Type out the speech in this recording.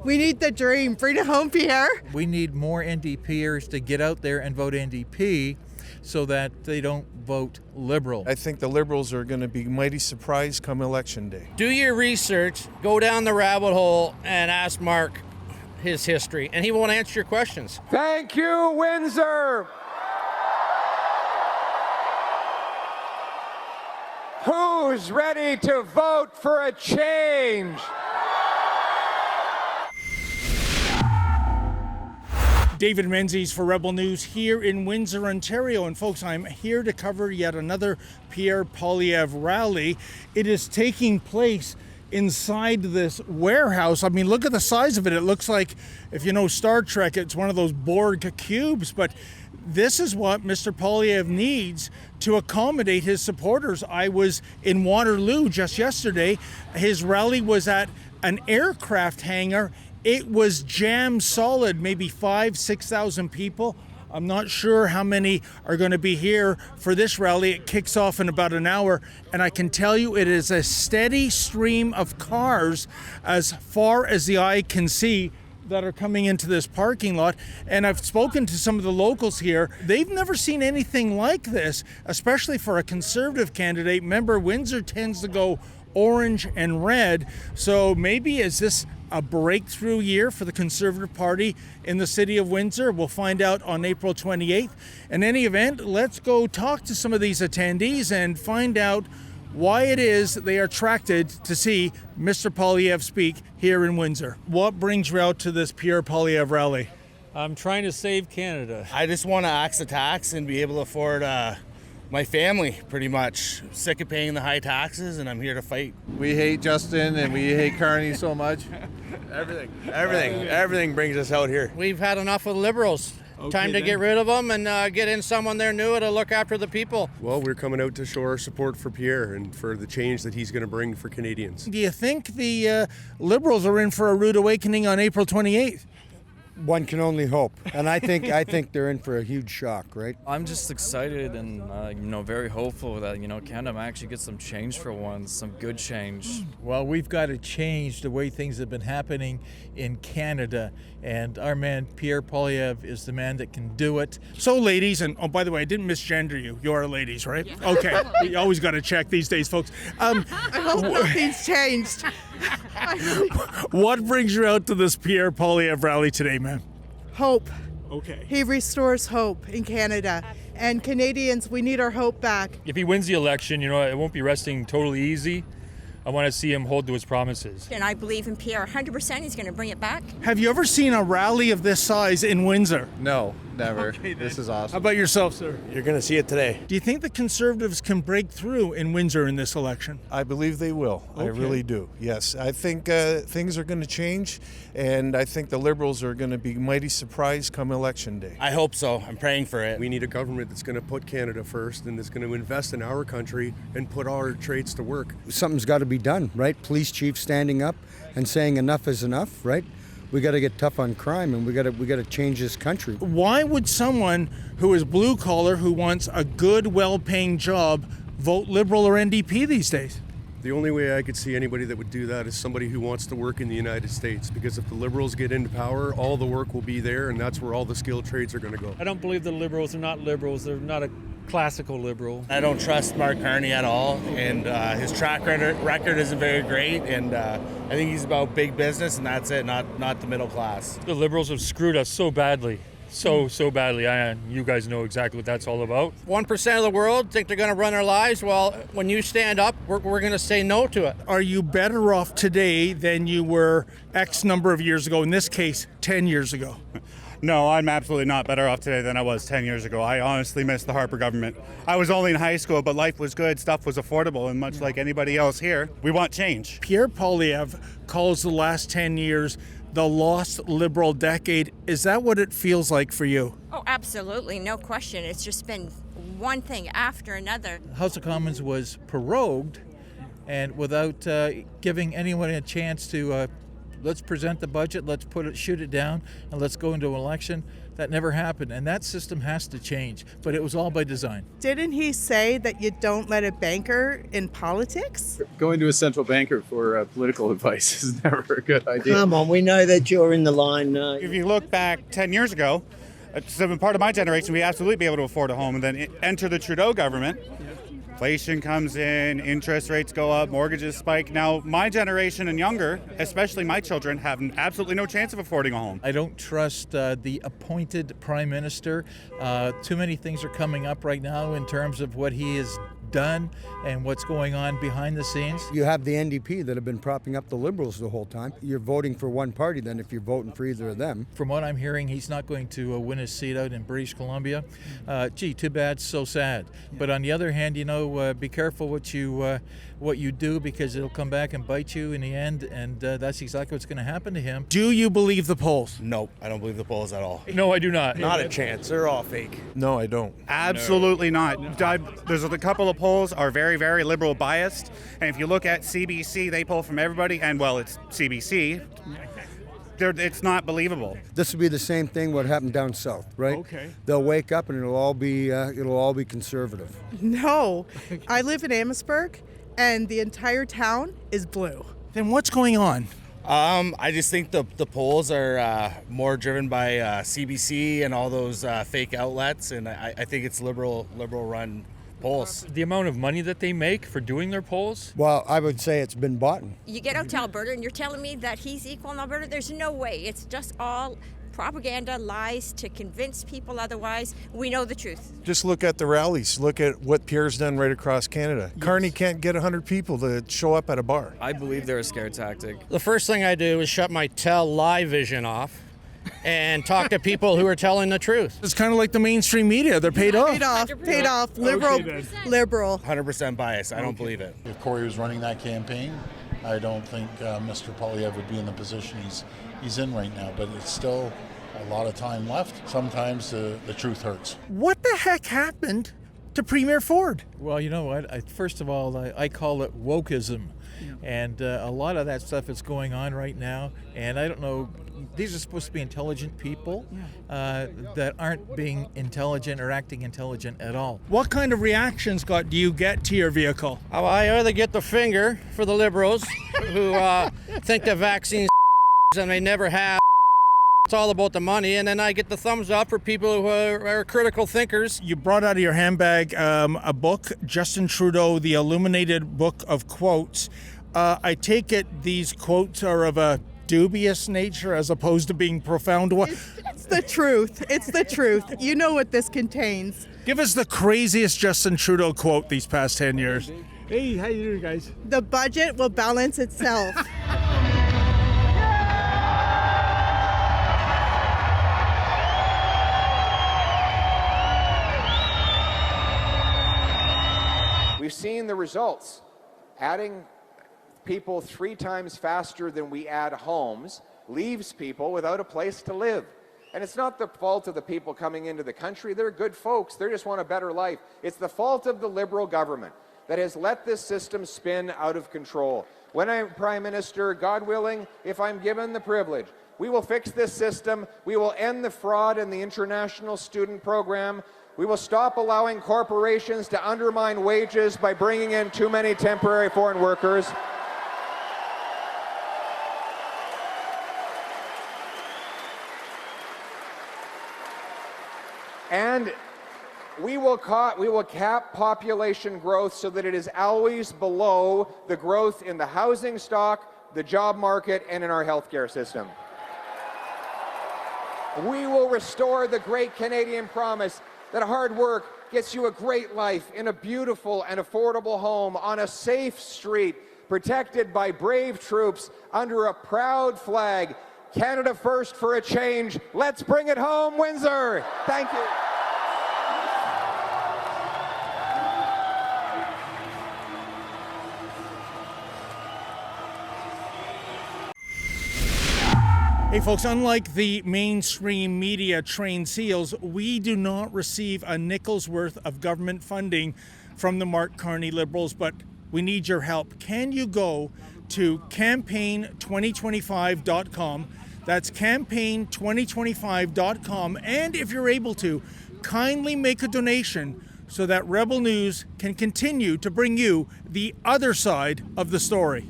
We need the dream. Bring it home, Pierre. We need more NDPers to get out there and vote NDP so that they don't vote Liberal. I think the Liberals are going to be mighty surprised come Election Day. Do your research, go down the rabbit hole, and ask Mark his history, and he won't answer your questions. Thank you, Windsor. Who's ready to vote for a change? David Menzies for Rebel News here in Windsor, Ontario. And folks, I'm here to cover yet another Pierre Poilievre rally. It is taking place inside this warehouse. I mean, look at the size of it. It looks like, if you know Star Trek, it's one of those Borg cubes. But this is what Mr. Poilievre needs to accommodate his supporters. I was in Waterloo just yesterday. His rally was at an aircraft hangar. It was jammed solid, maybe 6,000 people. I'm not sure how many are going to be here for this rally. It kicks off in about an hour, and I can tell you it is a steady stream of cars as far as the eye can see that are coming into this parking lot. And I've spoken to some of the locals here. They've never seen anything like this, especially for a Conservative candidate. Remember, Windsor tends to go orange and red. So maybe is this a breakthrough year for the Conservative Party in the city of Windsor? We'll find out on April 28th. In any event, let's go talk to some of these attendees and find out why it is they are attracted to see Mr. Poilievre speak here in Windsor. What brings you out to this Pierre Poilievre rally? I'm trying to save Canada. I just want to axe the tax and be able to afford my family, pretty much. Sick of paying the high taxes, and I'm here to fight. We hate Justin and we hate Carney so much. Everything brings us out here. We've had enough of Liberals. Time to get rid of them and get in someone there new to look after the people. Well, we're coming out to show our support for Pierre and for the change that he's going to bring for Canadians. Do you think the Liberals are in for a rude awakening on April 28th? One can only hope, and I think they're in for a huge shock, right? I'm just excited and very hopeful that Canada might actually get some change for once, some good change. Well, we've got to change the way things have been happening in Canada, and our man Pierre Poilievre is the man that can do it. So, ladies, and oh, by the way, I didn't misgender you. You are ladies, right? Yeah. Okay. You always got to check these days, folks. I hope nothing's changed. What brings you out to this Pierre Poilievre rally today, man? Hope. Okay. He restores hope in Canada. And Canadians, we need our hope back. If he wins the election, it won't be resting totally easy. I want to see him hold to his promises. And I believe in Pierre 100%. He's going to bring it back. Have you ever seen a rally of this size in Windsor? No, never. Okay, this is awesome. How about yourself, sir? You're going to see it today. Do you think the Conservatives can break through in Windsor in this election? I believe they will. Okay. I really do. Yes. I think things are going to change, and I think the Liberals are going to be mighty surprised come Election Day. I hope so. I'm praying for it. We need a government that's going to put Canada first and that's going to invest in our country and put our trades to work. Something's got to be done, right? Police chief standing up and saying enough is enough, right? We got to get tough on crime, and we got to change this country. Why would someone who is blue collar, who wants a good, well-paying job, vote Liberal or NDP these days? The only way I could see anybody that would do that is somebody who wants to work in the United States, because if the Liberals get into power, all the work will be there, and that's where all the skilled trades are going to go. I don't believe the Liberals are not Liberals. They're not a classical Liberal. I don't trust Mark Carney at all, and his track record isn't very great, and I think he's about big business, and that's it, not the middle class. The Liberals have screwed us so badly. So badly. You guys know exactly what that's all about. 1% of the world think they're going to run our lives. Well, when you stand up, we're going to say no to it. Are you better off today than you were X number of years ago, in this case, 10 years ago? No, I'm absolutely not better off today than I was 10 years ago. I honestly miss the Harper government. I was only in high school, but life was good, stuff was affordable, and much like anybody else here, we want change. Pierre Poilievre calls the last 10 years the lost Liberal decade. Is that what it feels like for you? Oh, absolutely. No question. It's just been one thing after another. House of Commons was prorogued, and without giving anyone a chance to let's present the budget, let's shoot it down, and let's go into an election. That never happened, and that system has to change, but it was all by design. Didn't he say that you don't let a banker in politics? Going to a central banker for political advice is never a good idea. Come on, we know that you're in the line. If you look back 10 years ago, so part of my generation, we absolutely be able to afford a home, and then enter the Trudeau government. Inflation comes in, interest rates go up, mortgages spike. Now, my generation and younger, especially my children, have absolutely no chance of affording a home. I don't trust the appointed prime minister. Too many things are coming up right now in terms of what he has done and what's going on behind the scenes. You have the NDP that have been propping up the Liberals the whole time. You're voting for one party then if you're voting for either of them. From what I'm hearing, he's not going to win his seat out in British Columbia. Gee, too bad, so sad. But on the other hand, be careful what you do, because it'll come back and bite you in the end, and that's exactly what's going to happen to him. Do you believe the polls? Nope, I don't believe the polls at all. No, I do not. Not a chance. They're all fake. No, I don't. Absolutely not. There's a couple of polls are very, very liberal biased, and if you look at CBC, they poll from everybody, and well, it's CBC. It's not believable. This will be the same thing what happened down south, right? Okay. They'll wake up and it'll all be conservative. No. I live in Amherstburg, and the entire town is blue. Then what's going on? I just think the polls are more driven by CBC and all those fake outlets, and I think it's liberal run polls. The amount of money that they make for doing their polls? Well, I would say it's been bought. You get out to Alberta and you're telling me that he's equal in Alberta? There's no way. It's just all propaganda, lies to convince people otherwise. We know the truth. Just look at the rallies. Look at what Pierre's done right across Canada. Yes. Carney can't get 100 people to show up at a bar. I believe they're a scare tactic. The first thing I do is shut my lie vision off and talk to people who are telling the truth. It's kind of like the mainstream media. They're paid off. Paid off. Liberal. 100% bias. I don't believe it. If Corey was running that campaign, I don't think Mr. Poilievre would be in the position he's in right now, but it's still a lot of time left. Sometimes the truth hurts. What the heck happened to Premier Ford? Well, you know what? First of all, I call it wokeism. Yeah. And a lot of that stuff is going on right now. And I don't know, these are supposed to be intelligent people that aren't being intelligent or acting intelligent at all. What kind of reactions do you get to your vehicle? I either get the finger for the Liberals who think the vaccine's and they never have. It's all about the money, and then I get the thumbs up for people who are critical thinkers. You brought out of your handbag a book, Justin Trudeau, the Illuminated Book of Quotes. I take it these quotes are of a dubious nature as opposed to being profound. It's the truth. It's the truth. You know what this contains. Give us the craziest Justin Trudeau quote these past 10 years. Hey, how you doing, guys? The budget will balance itself. We've seen the results. Adding people 3 times faster than we add homes leaves people without a place to live. And it's not the fault of the people coming into the country. They're good folks. They just want a better life. It's the fault of the Liberal government that has let this system spin out of control. When I'm Prime Minister, God willing, if I'm given the privilege, we will fix this system. We will end the fraud in the international student program. We will stop allowing corporations to undermine wages by bringing in too many temporary foreign workers. And we will cap population growth so that it is always below the growth in the housing stock, the job market, and in our healthcare system. We will restore the great Canadian promise that hard work gets you a great life in a beautiful and affordable home on a safe street, protected by brave troops under a proud flag. Canada first for a change. Let's bring it home, Windsor. Thank you. Hey folks, unlike the mainstream media trained seals, we do not receive a nickel's worth of government funding from the Mark Carney Liberals, but we need your help. Can you go to campaign2025.com. That's campaign2025.com. And if you're able to, kindly make a donation so that Rebel News can continue to bring you the other side of the story.